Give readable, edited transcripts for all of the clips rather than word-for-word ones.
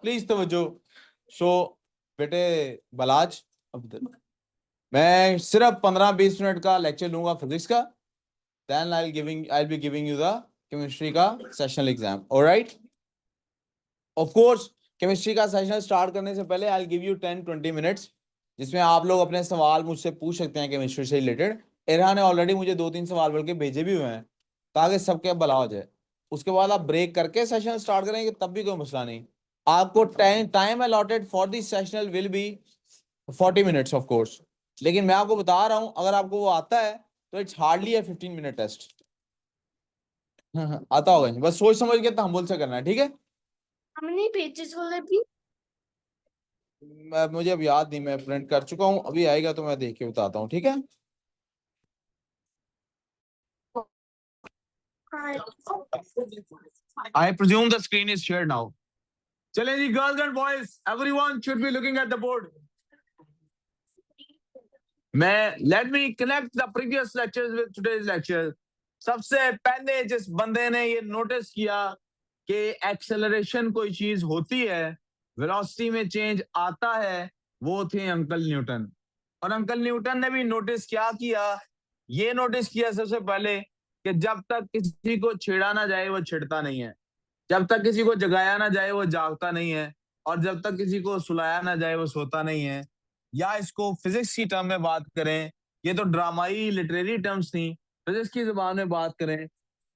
Please तवज्जो। सो बेटे बलाज, अब मैं सिर्फ 15-20 मिनट का लेक्चर लूंगा फिजिक्स का, then I be giving you the chemistry का sessional exam. Alright, of course chemistry का सेशन स्टार्ट करने से पहले आई गिव यू 10-20 मिनट्स जिसमें आप लोग अपने सवाल मुझसे पूछ सकते हैं केमिस्ट्री से रिलेटेड। इरहा ने ऑलरेडी मुझे 2-3 सवाल बोल के भेजे भी हुए हैं ताकि सबके भला हो जाए। उसके बाद आप ब्रेक करके सेशन स्टार्ट करेंगे तब भी कोई मसला नहीं। आपको time allotted for this sessional will be 40 minutes of course, लेकिन मैं आपको बता रहा हूं अगर आपको वो आता है तो it's hardly a 15 minute test. आता होगा, बस सोच समझ के तो हम बोल से करना है, ठीक है। How many pages will it be? मुझे अब याद नहीं, मैं प्रिंट कर चुका हूँ, अभी आएगा तो मैं देख के बताता हूँ, ठीक है। I presume the screen is shared now. चलें जी girls and boys, everyone should be looking at the board. Let me connect the previous lectures with today's lecture. सबसे पहले जिस बंदे ने ये नोटिस किया कि एक्सेलरेशन कोई चीज होती है, वेलोसिटी में चेंज आता है, वो थे अंकल न्यूटन। और अंकल न्यूटन ने भी नोटिस क्या किया, ये नोटिस किया सबसे पहले कि जब तक किसी को छेड़ा ना जाए वो छिड़ता नहीं है, जब तक किसी को जगाया ना जाए वो जागता नहीं है, और जब तक किसी को सुलाया ना जाए वो सोता नहीं है। या इसको फिजिक्स की टर्म में बात करें, ये तो ड्रामाई लिटरेरी टर्म्स थी, फिजिक्स की जुबान में बात करें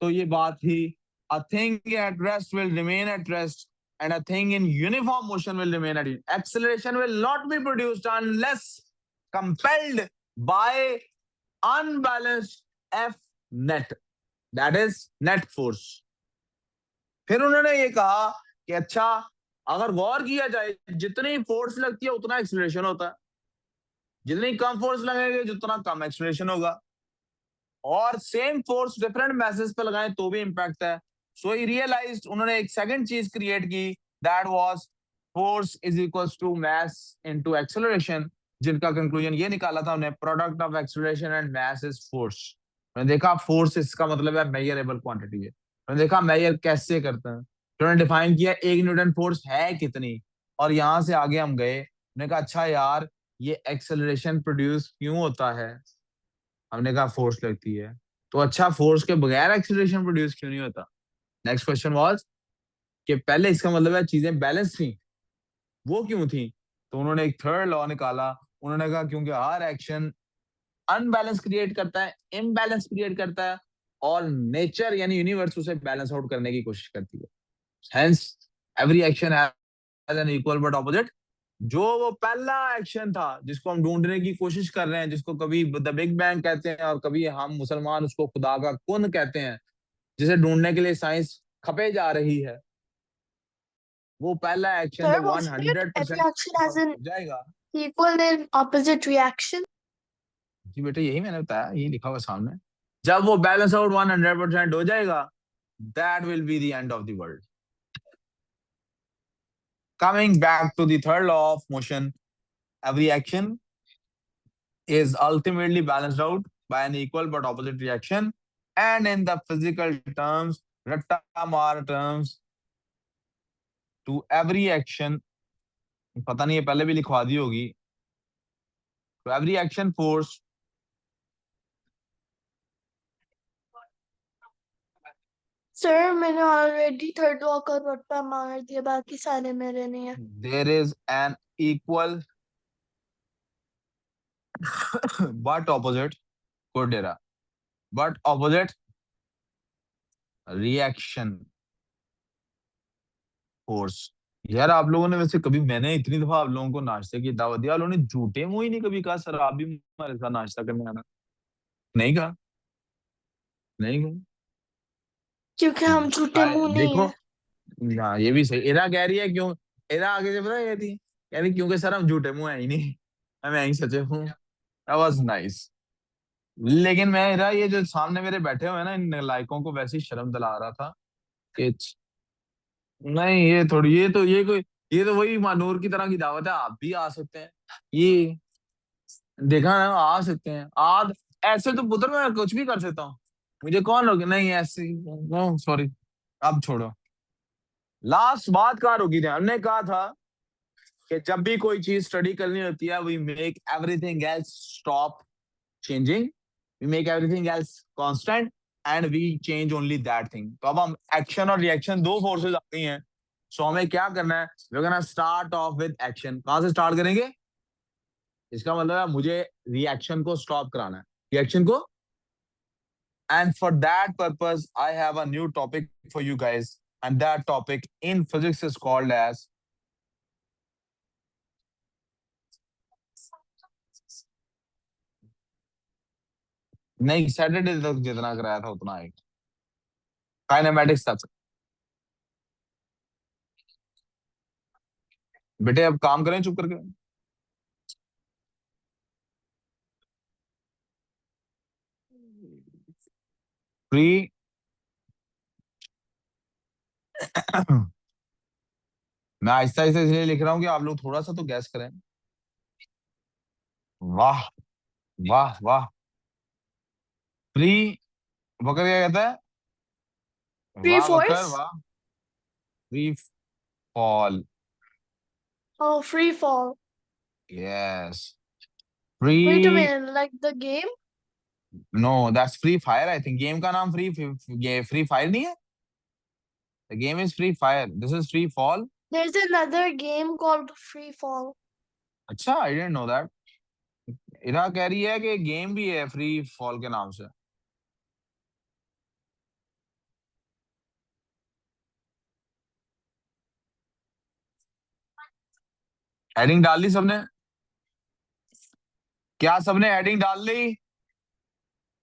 तो ये बात थी, a thing at rest will remain at rest and a thing in uniform motion will remain at rest. Acceleration will not be produced unless compelled by unbalanced F net, that is net force. फिर उन्होंने ये कहा कि अच्छा अगर गौर किया जाए जितनी फोर्स लगती है उतना एक्सीलरेशन होता है, जितनी कम फोर्स लगेगी जितना कम एक्सीलरेशन होगा, और सेम फोर्स डिफरेंट मैसेज पे लगाएं तो भी इंपैक्ट है। सो ही रियलाइज्ड, उन्होंने एक सेकंड चीज क्रिएट की, that was force is equals to mass into acceleration, जिनका कंक्लूजन ये निकाला था उन्हें, product of acceleration and mass is force. उन्होंने देखा फोर्स इसका मतलब है मेजरेबल क्वांटिटी है, उन्होंने देखा मेजर कैसे करते हैं, उन्होंने डिफाइन किया 1 न्यूटन फोर्स है कितनी, और यहां से आगे हम गए, उन्होंने कहा अच्छा यार ये एक्सेलरेशन प्रोड्यूस क्यों होता है, हमने कहा फोर्स लगती है, तो अच्छा फोर्स के बगैर एक्सीलरेशन प्रोड्यूस क्यों नहीं होता। नेक्स्ट क्वेश्चन वाज कि पहले इसका मतलब है चीजें बैलेंस थी, वो क्यों थी, तो उन्होंने एक थर्ड लॉ निकाला, उन्होंने कहा क्योंकि हर एक्शन अनबैलेंस क्रिएट करता है, इम्बैलेंस क्रिएट करता है, और नेचर यानी यूनिवर्स उसे बैलेंस आउट करने की कोशिश करती है। Hence every action has an equal but opposite. जो वो पहला एक्शन था जिसको हम ढूंढने की कोशिश कर रहे हैं, जिसको कभी द बिग बैंग कहते हैं और कभी हम मुसलमान उसको खुदा का कुन कहते हैं, जिसे ढूंढने के लिए साइंस खपे जा रही है, वो पहला एक्शन Sir, जब wasn't it every 100% action has an जाएगा। equal and opposite reaction? जी बेटे यही मैंने बताया, यही लिखा हुआ सामने, जब वो बैलेंस आउट 100% हो जाएगा, that will be the end of the world. Coming back to the third law of motion, every action is ultimately balanced out by an equal but opposite reaction, and in the physical terms, Ratta-Mar terms, to every action, पता नहीं ये पहले भी लिखवा दी होगी, to every action force Sir, मैंने already third law का रट्टा मार दिया, बाकी सारे मेरे नहीं है। there is an equal but opposite Cordera, but opposite reaction force। यार आप लोगों ने वैसे कभी, मैंने इतनी दफा आप लोगों को नाश्ते की दावत दिया, आप लोगों ने झूठे मुंह ही नहीं कभी कहा सर आप भी हमारे साथ नाश्ता करने आना, नहीं कहा, नहीं कहा। क्योंकि हम झूठे मुंह नहीं देखो, है। हाँ ये भी सही, इरा कह रही है क्यों, इरा आगे से पता है थी, कह रही क्योंकि सर हम झूठे मुंह है ही नहीं, हम यही सचे हूँ। That was nice. लेकिन मैं इरा ये जो सामने मेरे बैठे हुए हैं ना, इन लायकों को वैसे ही शर्म दिला रहा था कि नहीं ये थोड़ी, ये तो ये कोई, ये तो वही मानूर की तरह की दावत है, आप भी आ सकते हैं, ये देखा ना, आ सकते हैं आज, ऐसे तो पुत्र मैं कुछ भी कर सकता हूँ, मुझे कौन लोग नहीं ऐसे, नो सॉरी, अब छोड़ो, लास्ट बात कहाँ रुकी थी? हमने कहा था कि जब भी कोई चीज स्टडी करनी होती है, we make everything else stop changing, we make everything else constant and we change only that thing. तो अब हम एक्शन और रिएक्शन, दो फोर्सेस आ गई हैं, सो हमें क्या करना है? We gonna start off with action. कहां से स्टार्ट करेंगे? इसका मतलब है मुझे रिएक्शन को स्टॉप कराना है, रिएक्शन को। And for that purpose, I have a new topic for you guys. And that topic in physics is called as, नहीं सैटरडे तक जितना कराया था उतना ही, काइनेमेटिक्स तक। बेटे अब काम करें चुप करके। फ्री मैं आहिस्ता आहिस्ता इसलिए लिख रहा हूँ कि आप लोग थोड़ा सा तो गैस करें। वाह, वाह वाह। फ्री वकर क्या कहता है? Free वाह वकर force? वाह। Free fall. Oh, free fall. Yes. Wait a free, minute, like the game? No that's free fire. I think game का नाम फ्री, फ्री फायर नहीं है। The game is free fire. This is free fall. There's another game called Free Fall. अच्छा, I didn't know that. इरा कह रही है कि game भी है फ्री फॉल के नाम से। हेडिंग डाल ली सबने? क्या सबने हेडिंग डाल ली?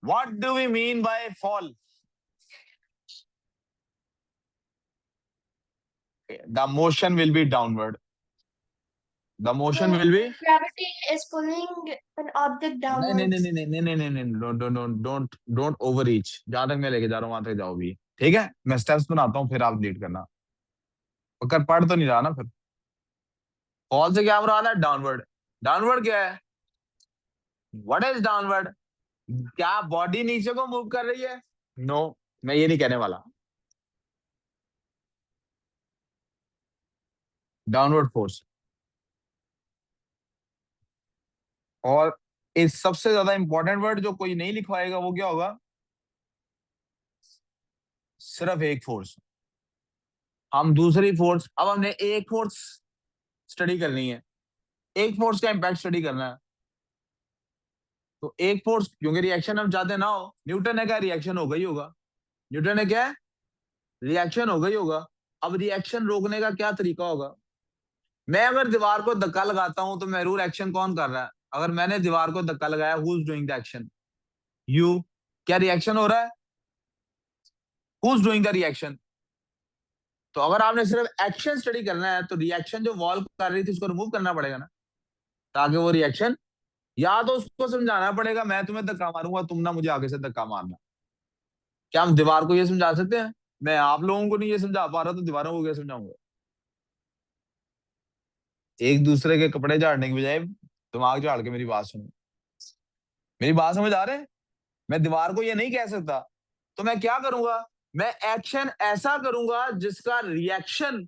What do we mean by fall? The motion will be downward. The motion will be, Gravity is pulling an object नहीं नहीं downwards. नहीं नहीं नहीं नहीं नहीं नहीं, don't overreach। जहां तक मैं लेके जा रहा हूँ वहां तक जाओ भी, ठीक है? मैं स्टेप्स बनाता हूँ फिर आप लीड करना। अगर पढ़ तो नहीं रहा ना फिर। फॉल से क्या हो रहा है? डाउनवर्ड। डाउनवर्ड क्या है? What is downward? क्या बॉडी नीचे को मूव कर रही है? नो, मैं ये नहीं कहने वाला। Downward force. और इस सबसे ज्यादा इंपॉर्टेंट वर्ड जो कोई नहीं लिखवाएगा वो क्या होगा? सिर्फ एक फोर्स। हम दूसरी फोर्स, अब हमने एक फोर्स स्टडी करनी है, एक फोर्स का इंपैक्ट स्टडी करना है। तो एक फोर्स, क्योंकि रिएक्शन हम चाहते ना हो, न्यूटन ने क्या रिएक्शन हो गई होगा? न्यूटन ने क्या रिएक्शन हो गई होगा। अब रिएक्शन रोकने का क्या तरीका होगा? मैं अगर दीवार को धक्का लगाता हूं तो मेरू एक्शन कौन कर रहा है? अगर मैंने दीवार को धक्का लगाया, who is doing the action? You. क्या रिएक्शन हो रहा है? Who is doing the reaction? तो अगर आपने सिर्फ एक्शन स्टडी करना है तो रिएक्शन जो वॉल कर रही थी उसको रिमूव करना पड़ेगा ना, ताकि वो रिएक्शन, या तो उसको समझाना पड़ेगा मैं तुम्हें धक्का मारूंगा, तुम ना मुझे आगे से धक्का मारना। क्या हम दीवार को ये समझा सकते हैं? मैं आप लोगों को नहीं ये समझा पा रहा तो दीवारों को क्या समझाऊंगा? एक दूसरे के कपड़े झाड़ने की बजाय दिमाग झाड़ के मेरी बात सुनो। मेरी बात समझ आ रहे हैं? मैं दीवार को ये नहीं कह सकता, तो मैं क्या करूंगा? मैं एक्शन ऐसा करूंगा जिसका रिएक्शन,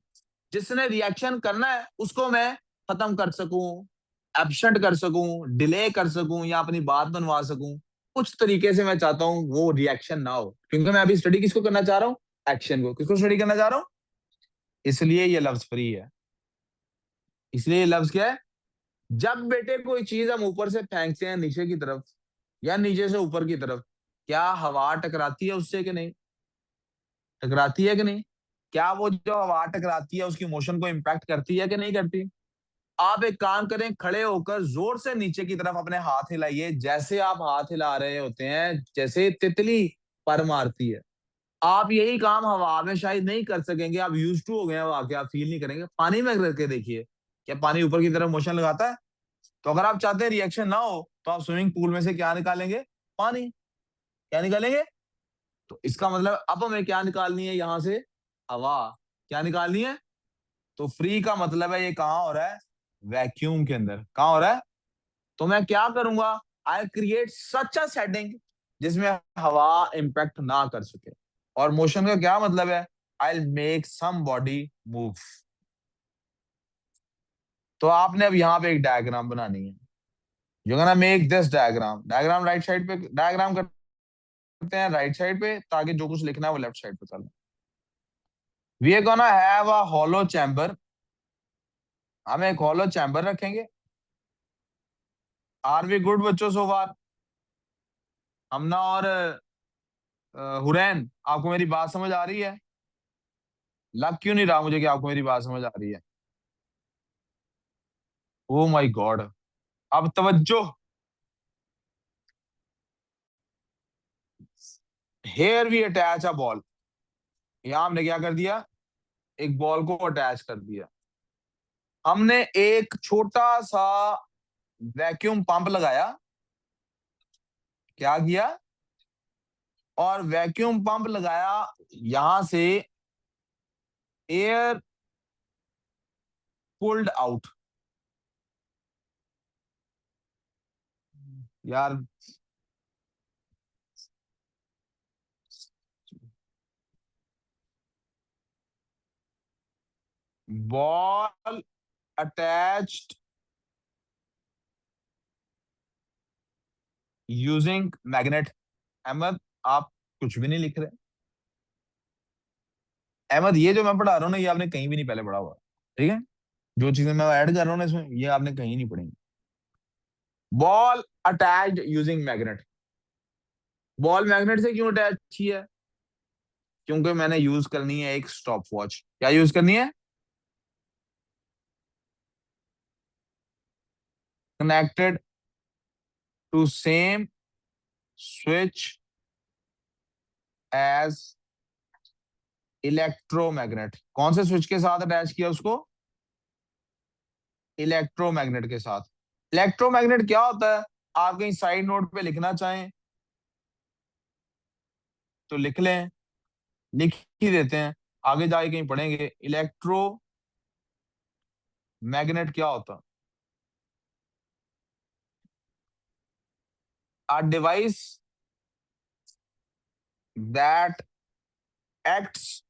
जिसने रिएक्शन करना है उसको मैं खत्म कर सकूं, एब्सेंट कर सकूं, डिले कर सकूं, या अपनी बात बनवा सकूं। कुछ तरीके से मैं चाहता हूं वो रिएक्शन ना हो, क्योंकि मैं अभी स्टडी किसको करना चाह रहा हूं? एक्शन को। किसको स्टडी करना चाह रहा हूं? इसलिए ये लफ्ज फ्री है। इसलिए ये लफ्ज क्या है? जब बेटे कोई चीज हम ऊपर से फेंकते हैं नीचे की तरफ या नीचे से ऊपर की तरफ, क्या हवा टकराती है उससे कि नहीं? टकराती है कि नहीं? क्या वो जो हवा टकराती है उसकी मोशन को इम्पैक्ट करती है कि नहीं करती? आप एक काम करें, खड़े होकर जोर से नीचे की तरफ अपने हाथ हिलाइए, जैसे आप हाथ हिला रहे होते हैं जैसे तितली पर मारती है। आप यही काम हवा में शायद नहीं कर सकेंगे, आप यूज टू हो गए हैं हवा के, आप फील नहीं करेंगे। पानी में करके देखिए, क्या पानी ऊपर की तरफ मोशन लगाता है? तो अगर आप चाहते हैं रिएक्शन ना हो तो आप स्विमिंग पूल में से क्या निकालेंगे? पानी। क्या निकालेंगे? तो इसका मतलब अब हमें क्या निकालनी है यहां से? हवा। क्या निकालनी है? तो फ्री का मतलब है ये कहां हो रहा है? वैक्यूम के अंदर। कहां हो रहा है? तो मैं क्या करूंगा? I create such a setting जिसमें हवा इंपैक्ट ना कर सके। और मोशन का क्या मतलब है? I'll make somebody move. तो आपने अब यहाँ पे एक डायग्राम बनानी है. You're gonna make this diagram. Diagram right side पे डायग्राम करते हैं राइट साइड पे, ताकि जो कुछ लिखना है वो लेफ्ट साइड पे चले. We are gonna have a hollow chamber. हम एक hollow chamber रखेंगे. Are we good बच्चों so far? हमना और हुरैन, आपको मेरी बात समझ आ रही है? लग क्यों नहीं रहा मुझे कि आपको मेरी बात समझ आ रही है? Oh my God. अब तवज्जो. Here we attach a ball. यहाँ हमने क्या कर दिया? एक बॉल को अटैच कर दिया. हमने एक छोटा सा वैक्यूम पंप लगाया. क्या किया? और वैक्यूम पंप लगाया, यहां से एयर पुल्ड आउट. यार ball attached using magnet. Ahmad, आप कुछ भी नहीं लिख रहे. अहमद, ये जो मैं पढ़ा रहा हूँ ना, ये आपने कहीं भी नहीं पहले पढ़ा हुआ. ठीक है? जो चीजें मैं ऐड कर रहा हूँ ना इसमें, ये आपने कहीं नहीं पढ़ी. Ball attached using magnet. Ball magnet से क्यों अटैच की है? क्योंकि मैंने यूज करनी है एक स्टॉप वॉच. क्या यूज करनी है? Connected to same switch as electromagnet. कौन से स्विच के साथ अटैच किया उसको? इलेक्ट्रोमैग्नेट के साथ. इलेक्ट्रोमैग्नेट क्या होता है? आप कहीं साइड नोट पे लिखना चाहें तो लिख लें. लिख ही देते हैं, आगे जाके कहीं पढ़ेंगे. इलेक्ट्रो मैग्नेट क्या होता? A device that acts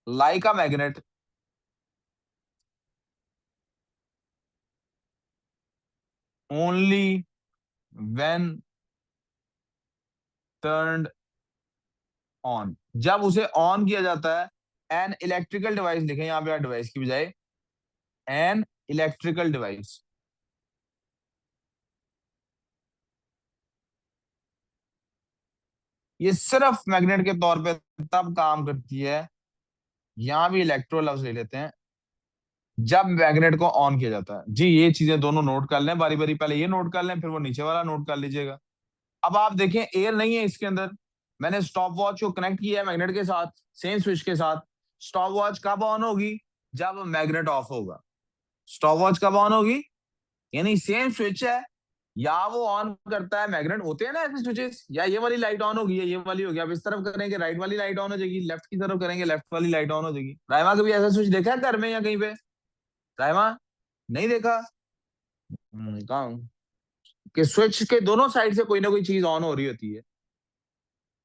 like a magnet only when turned on. जब उसे ऑन किया जाता है. एन इलेक्ट्रिकल डिवाइस लिखें यहां पे, डिवाइस की बजाय एन इलेक्ट्रिकल डिवाइस. ये सिर्फ मैग्नेट के तौर पे तब काम करती है, यहां भी इलेक्ट्रो लफ्ज ले लेते हैं, जब मैग्नेट को ऑन किया जाता है. जी, ये चीजें दोनों नोट कर लें बारी बारी. पहले ये नोट कर लें, फिर वो नीचे वाला नोट कर लीजिएगा. अब आप देखें, एयर नहीं है इसके अंदर. मैंने स्टॉप वॉच को कनेक्ट किया है मैग्नेट के साथ, सेम स्विच के साथ. स्टॉप वॉच कब ऑन होगी? जब मैग्नेट ऑफ होगा. स्टॉप वॉच कब ऑन होगी? यानी सेम स्विच है, या वो ऑन करता है मैग्नेट. होते हैं ना ऐसे स्विचेस, या ये वाली लाइट ऑन होगी या ये वाली होगी. अब इस तरफ करेंगे राइट वाली लाइट ऑन हो जाएगी, लेफ्ट की तरफ करेंगे लेफ्ट वाली लाइट ऑन हो जाएगी. रायमा, कभी ऐसा स्विच देखा है घर में या कहीं पे? रायमा, नहीं देखा? कहाँ कि स्विच के दोनों साइड से कोई ना कोई चीज ऑन हो रही होती है.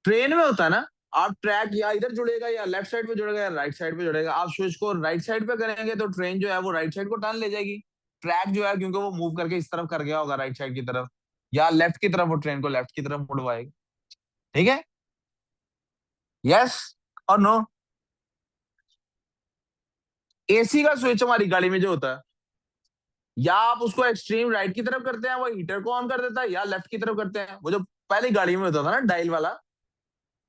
ट्रेन में होता है ना, आप ट्रैक या इधर जुड़ेगा या लेफ्ट साइड पे जुड़ेगा या राइट साइड पे जुड़ेगा. आप स्विच को राइट साइड पे करेंगे तो ट्रेन जो है वो राइट साइड को टर्न ले जाएगी. ट्रैक जो है, क्योंकि वो मूव करके इस तरफ कर गया होगा राइट साइड की तरफ, या लेफ्ट की तरफ, वो ट्रेन को लेफ्ट की तरफ मुड़वाएगी. ठीक है? यस और नो? एसी का स्विच हमारी गाड़ी में जो होता है, या आप उसको एक्सट्रीम राइट की तरफ करते हैं, वो हीटर को ऑन कर देता है, या लेफ्ट की तरफ करते हैं, वो जो पहली गाड़ी में होता था ना डायल वाला,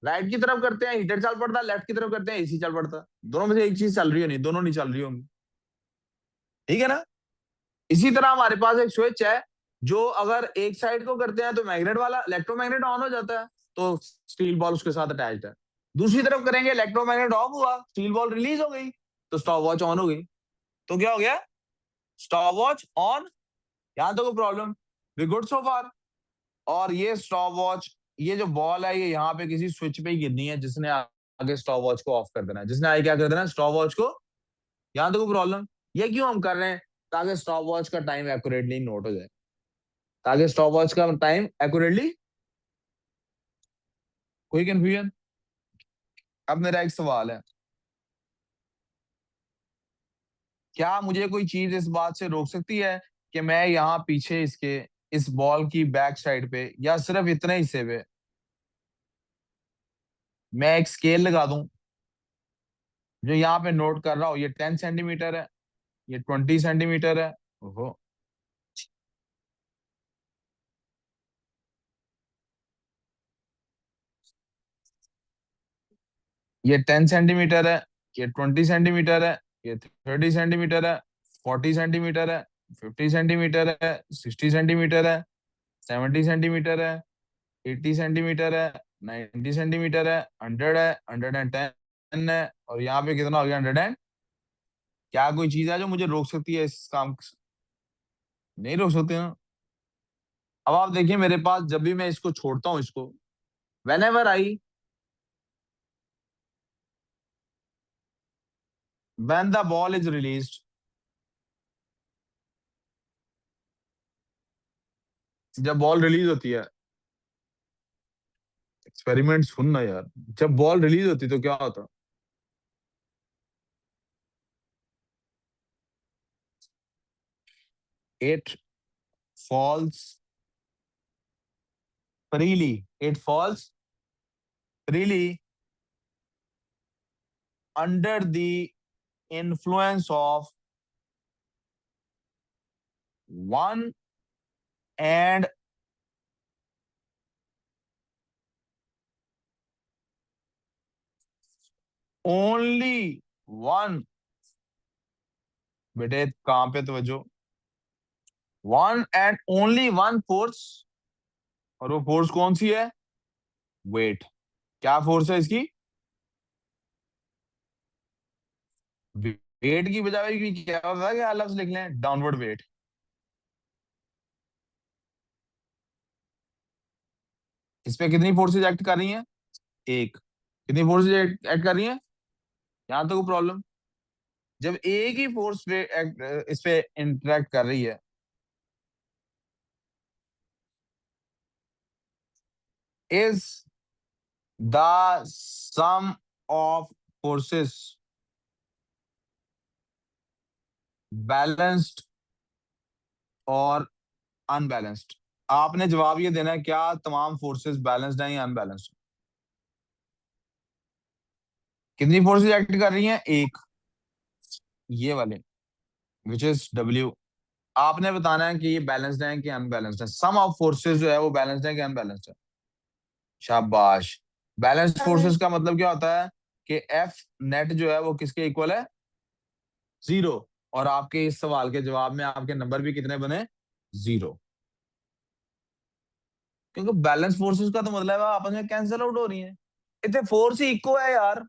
राइट की तरफ करते हैं हीटर चल पड़ता है, लेफ्ट की तरफ करते हैं एसी चल पड़ता है. दोनों में से एक चीज चल रही हो नहीं, दोनों नहीं चल रही होंगी. ठीक है ना? इसी तरह हमारे पास एक स्विच है, जो अगर एक साइड को करते हैं तो मैग्नेट वाला इलेक्ट्रोमैग्नेट ऑन हो जाता है, तो स्टील बॉल उसके साथ अटैच्ड है. दूसरी तरफ करेंगे, इलेक्ट्रोमैग्नेट ऑफ हुआ, स्टील बॉल रिलीज हो गई, तो स्टॉप वॉच ऑन हो गई. तो क्या हो गया? Stop watch on. यहां तो कोई प्रॉब्लम? वी गुड सो फार. और ये स्टॉप वॉच, ये जो बॉल है, ये यहाँ पे किसी स्विच पे ही गिरनी है, जिसने आगे स्टॉप वॉच को ऑफ कर देना है, जिसने आगे क्या कर देना है, स्टॉप वॉच को. यहाँ तो कोई प्रॉब्लम? ये क्यों हम कर रहे हैं? ताकि स्टॉप वॉच का टाइम एक्यूरेटली नोट हो जाए. ताकि स्टॉप वॉच का टाइम एक्यूरेटली. कोई कंफ्यूजन? अब मेरा एक सवाल है, क्या मुझे कोई चीज इस बात से रोक सकती है कि मैं यहाँ पीछे इसके इस बॉल की बैक साइड पे या सिर्फ इतने हिस्से पे मैं एक स्केल लगा दूं जो यहाँ पे नोट कर रहा हो, ये 10 सेंटीमीटर है, ये 20 सेंटीमीटर है। ओहो, ये 10 सेंटीमीटर है, ये 20 सेंटीमीटर है, ये 30 सेंटीमीटर है, 40 सेंटीमीटर है, 50 सेंटीमीटर है, 60 सेंटीमीटर है, 70 सेंटीमीटर है, 80 सेंटीमीटर है, 90 सेंटीमीटर है, 100 है, 110 है, और यहाँ पे कितना हो गया 100। क्या कोई चीज है जो मुझे रोक सकती है इस काम से? नहीं रोक सकती ना। अब आप देखिए मेरे पास, जब भी मैं इसको छोड़ता हूँ इसको, when ever I when the ball is released, जब बॉल रिलीज होती है, एक्सपेरिमेंट सुनना यार, जब बॉल रिलीज होती तो क्या होता? It falls freely, it falls freely under the influence of one and only one, बेटे कहां पे तवज्जो, one and only one force, और वो फोर्स कौन सी है? वेट। क्या फोर्स है इसकी? वेट की बजाय भी क्या होता है कि अलग से लिख लें, डाउनवर्ड वेट। इस पे कितनी फोर्सेज एक्ट कर रही हैं? एक। कितनी फोर्सेज एक्ट कर रही हैं? यहां तक प्रॉब्लम। जब एक ही फोर्स पे इस पे इंटरेक्ट कर रही है, is the sum of forces balanced और अनबैलेंस्ड? आपने जवाब ये देना है, क्या तमाम फोर्सेस बैलेंस्ड हैं या अनबैलेंस्ड? कितनी फोर्सेस एक्ट कर रही हैं? एक, ये वाले, विच इज डब्ल्यू। आपने बताना है कि ये बैलेंस्ड है कि अनबैलेंस्ड है। सम ऑफ फोर्सेस जो है वो बैलेंस्ड है कि अनबैलेंस्ड है? शाबाश। बैलेंस्ड फोर्सेस का मतलब क्या होता है कि एफ नेट जो है वो किसके इक्वल है? 0। और आपके इस सवाल के जवाब में आपके नंबर भी कितने बने? 0। क्योंकि बैलेंस फोर्सेस का तो मतलब है आपस में कैंसिल आउट हो रही है। इतने फोर्स ही इक्वल है यार।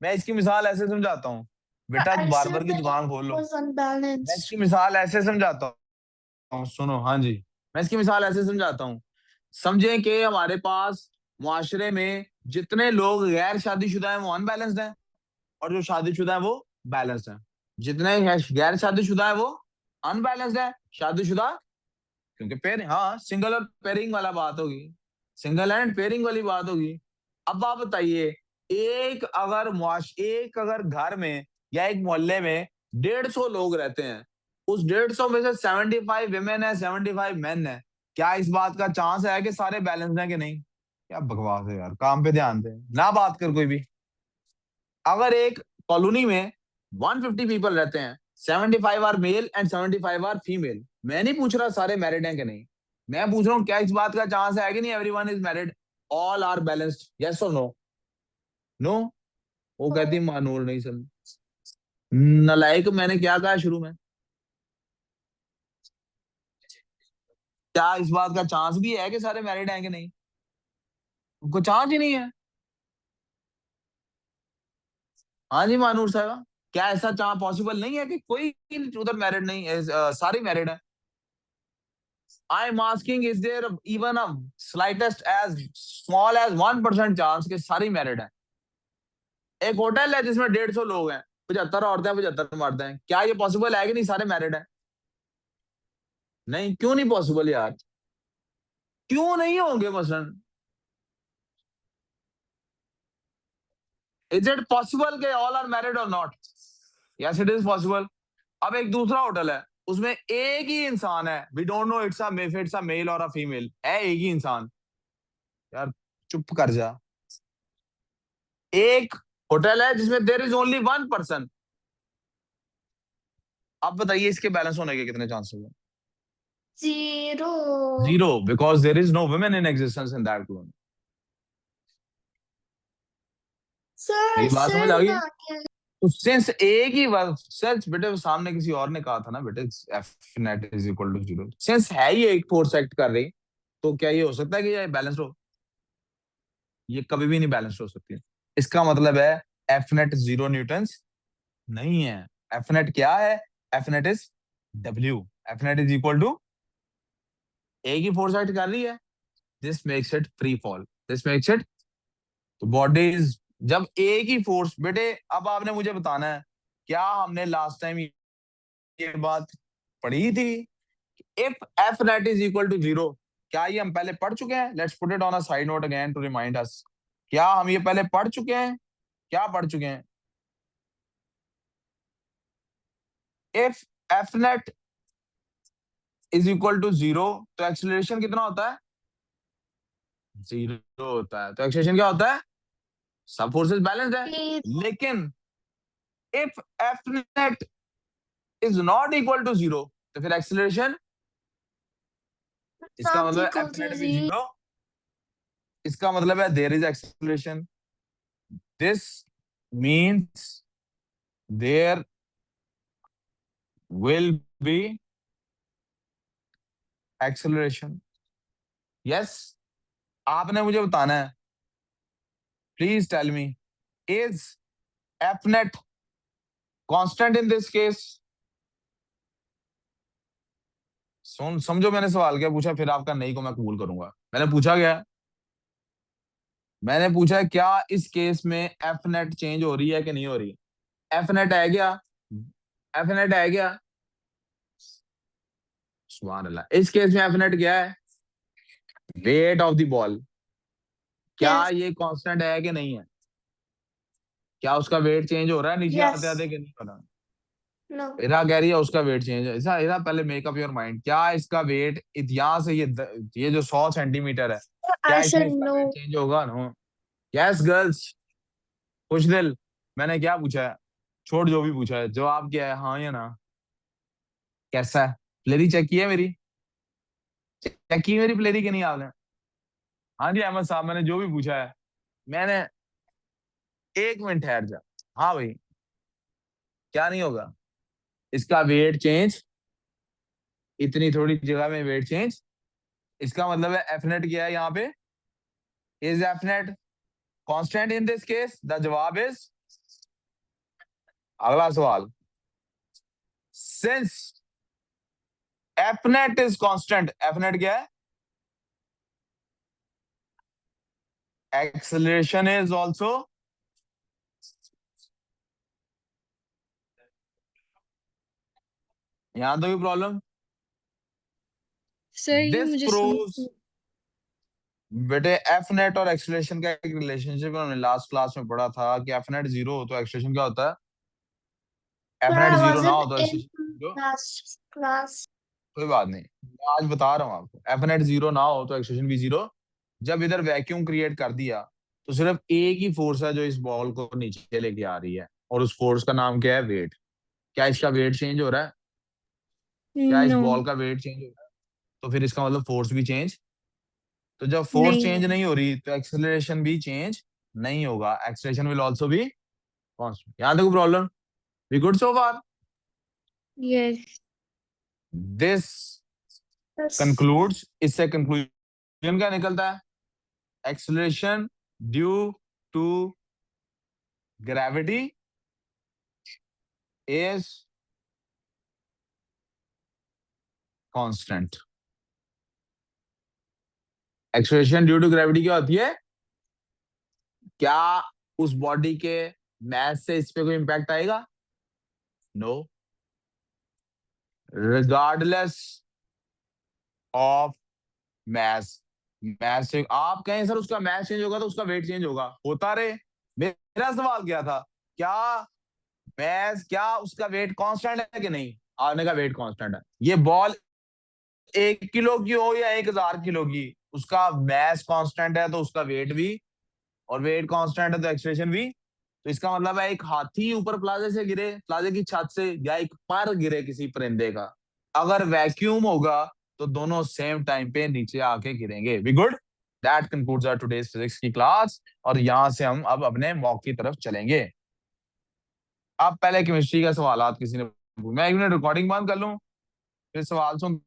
मैं इसकी मिसाल ऐसे समझाता हूँ, बेटा I बार्बर said की that दुकान it खोल लो। was मैं unbalanced. इसकी मिसाल ऐसे समझाता हूँ, सुनो, हाँ जी, मैं इसकी मिसाल ऐसे समझाता हूँ। समझें कि हमारे पास मुआशरे में जितने लोग गैर शादीशुदा हैं वो अनबैलेंस्ड हैं, और जो शादीशुदा है वो बैलेंस्ड है। जितने गैर शादीशुदा है वो अनबैलेंस्ड है। शादीशुदा क्योंकि पेयर, हाँ, सिंगल और पेयरिंग वाला बात होगी, सिंगल एंड पेयरिंग वाली बात होगी। अब आप बताइए, एक अगर घर में या एक मोहल्ले में 150 लोग रहते हैं, उस 150 में से 75 विमेन है, 75 मेन है, क्या इस बात का चांस है कि सारे बैलेंस हैं कि नहीं? क्या बकवास है यार, काम पे ध्यान दे ना, बात कर कोई भी। अगर एक कॉलोनी में 150 पीपल रहते हैं, 75 are male and 75 are female, मैं नहीं पूछ रहा सारे मैरिड हैं कि नहीं, मैं पूछ रहा हूँ क्या इस बात का चांस है कि नहीं everyone is married, all are balanced, yes और नो? नो। वो कहती मानूर नहीं समझ, नलायक, मैंने क्या कहा शुरू में? क्या इस बात का चांस भी है कि सारे मैरिड हैं कि नहीं? उनको चांस ही नहीं है। हाँ जी मानूर साहब, क्या ऐसा चांस पॉसिबल नहीं है कि कोई उधर मैरिड नहीं है, सारी मैरिड है? I am asking, is there even a slightest as small as 1% chance कि सारी मैरिड है? एक होटल है जिसमें 150 लोग हैं, 75 औरतें हैं, 75 मर्द हैं, क्या ये पॉसिबल है कि नहीं सारे मैरिड हैं? नहीं, क्यों नहीं पॉसिबल यार? क्यों नहीं होंगे मसलन? इज इट पॉसिबल कि ऑल आर मैरिड और not? Yes it is possible. अब एक दूसरा होटल है, उसमें एक ही इंसान है, we don't know it's a male और अ फीमेल, है एक ही इंसान। यार चुप कर जा। एक होटल है जिसमें there is only one person. आप बताइए इसके बैलेंस होने के कितने चांसेस हैं? 0. Zero, because there is no women in existence in that room. Sir मेरी बात समझ आ सर गई? ना क्या? तो सिंस एक ही सच बेटे, सामने किसी और ने कहा था ना बेटे, F net is equal to zero, since है ही एक फोर्स एक्ट कर रही, तो क्या ये हो सकता है कि ये बैलेंस हो? ये कभी भी नहीं बैलेंस हो सकती। इसका मतलब है एफ नेट जीरो न्यूटन्स नहीं है। एफ नेट क्या है? F net is W. F net is equal to एक ही फोर्स एक्ट कर रही है, this makes it free fall, this makes it. तो बॉडीज जब एक ही फोर्स बेटे, अब आपने मुझे बताना है, क्या हमने लास्ट टाइम ये बात पढ़ी थी? If F net is equal to zero, क्या ये हम पहले पढ़ चुके हैं? Let's put it on a side note again to remind us. क्या हम ये पहले पढ़ चुके हैं? क्या पढ़ चुके हैं? If F net is equal to zero, तो एक्सीलरेशन कितना होता है? जीरो होता है। तो एक्सीलरेशन क्या होता है? सब फोर्सेस बैलेंस्ड है। Please लेकिन if F net is not equal to zero, तो फिर एक्सीलरेशन, इसका not मतलब equal एफ to नेट भी 0. जीरो, इसका मतलब है there is acceleration, this means there will be acceleration. Yes, आपने मुझे बताना है, please tell me, is F net constant in this case? सुन समझो, मैंने सवाल क्या पूछा, फिर आपका नहीं को मैं कबूल करूंगा। मैंने पूछा क्या? मैंने पूछा क्या इस केस में एफ नेट चेंज हो रही है कि नहीं हो रही? एफ नेट है क्या? एफ नेट है क्या? सुभान अल्लाह, इस केस में एफ नेट क्या है? Weight of the ball. क्या Yes. ये कांस्टेंट है कि नहीं है? क्या उसका वेट चेंज हो रहा है नीचे आते Yes. आते कि नहीं हो रहा? No. इरा कह रही है उसका वेट चेंज, ऐसा इरा पहले मेकअप योर माइंड, क्या इसका वेट यहाँ से ये जो 100 सेंटीमीटर है, क्या I इसमें said इसका वेट no. चेंज होगा? नो। यस गर्ल्स, खुश दिल। मैंने क्या पूछा है? छोड़ जो भी पूछा है, जवाब क्या है, हाँ या ना? कैसा है? प्लेरी चेक की है मेरी? चेक की मेरी प्लेरी की नहीं आपने? हाँ जी अहमद साहब, मैंने जो भी पूछा है, मैंने, एक मिनट ठहर जा। हाँ भाई, क्या नहीं होगा? इसका वेट चेंज, इतनी थोड़ी जगह में वेट चेंज, इसका मतलब है एफ नेट क्या है यहाँ पे? Is F net constant in this case? The जवाब इज, अगला सवाल, since F net is constant, F net क्या है? एक्सेलरेशन इज आल्सो, यहां तो भी प्रॉब्लम। सर ये दिस मुझे प्रूव्स, समझ बेटे एफ नेट और एक्सेलरेशन का एक रिलेशनशिप हमने लास्ट क्लास में पढ़ा था कि एफ नेट जीरो हो तो एक्सेलरेशन क्या होता है? F Sir, net I zero ना wasn't हो तो in acceleration zero. last class. कोई बात नहीं, मैं आज बता रहा हूँ आपको, एफ नेट जीरो ना हो तो एक्सेलरेशन भी जीरो। जब इधर वैक्यूम क्रिएट कर दिया, तो सिर्फ एक ही फोर्स है जो इस बॉल को नीचे लेके आ रही है, और उस फोर्स का नाम क्या है? वेट। क्या इसका वेट चेंज हो रहा है? क्या इस No. बॉल का वेट चेंज हो रहा है? तो फिर इसका मतलब फोर्स भी चेंज। तो जब फोर्स नहीं चेंज है. नहीं हो रही, तो एक्सेलरेशन भी चेंज नहीं होगा, acceleration will also be constant. यहां तक problem? We good so far? Yes. This Yes. Concludes, इससे कंक्लूजन क्या निकलता है? Acceleration due to gravity is constant. Acceleration due to gravity क्या होती है? क्या उस बॉडी के मैस से इस पे कोई इंपैक्ट आएगा? No, regardless of mass. Mass change, आप कहें सर उसका मैस चेंज होगा तो उसका वेट चेंज होगा, होता रहे। मेरा सवाल क्या था? क्या मैस क्या उसका वेट कांस्टेंट है कि नहीं? आपने का वेट कांस्टेंट है। ये बॉल 1 किलो की हो या 1000 किलो की, उसका मैस कांस्टेंट है तो उसका वेट भी, और वेट कांस्टेंट है तो एक्सलेशन भी। तो इसका मतलब है एक हाथी ऊपर प्लाजे से गिरे, प्लाजे की छत से, या एक पर गिरे किसी परिंदे का, अगर वैक्यूम होगा तो दोनों सेम टाइम पे नीचे आके गिरेंगे। We good. That concludes our today's physics की क्लास। और यहां से हम अब अपने मॉक की तरफ चलेंगे। अब पहले केमिस्ट्री का सवाल किसी ने, मैं 1 मिनट रिकॉर्डिंग बंद कर लूं, फिर सवाल सुन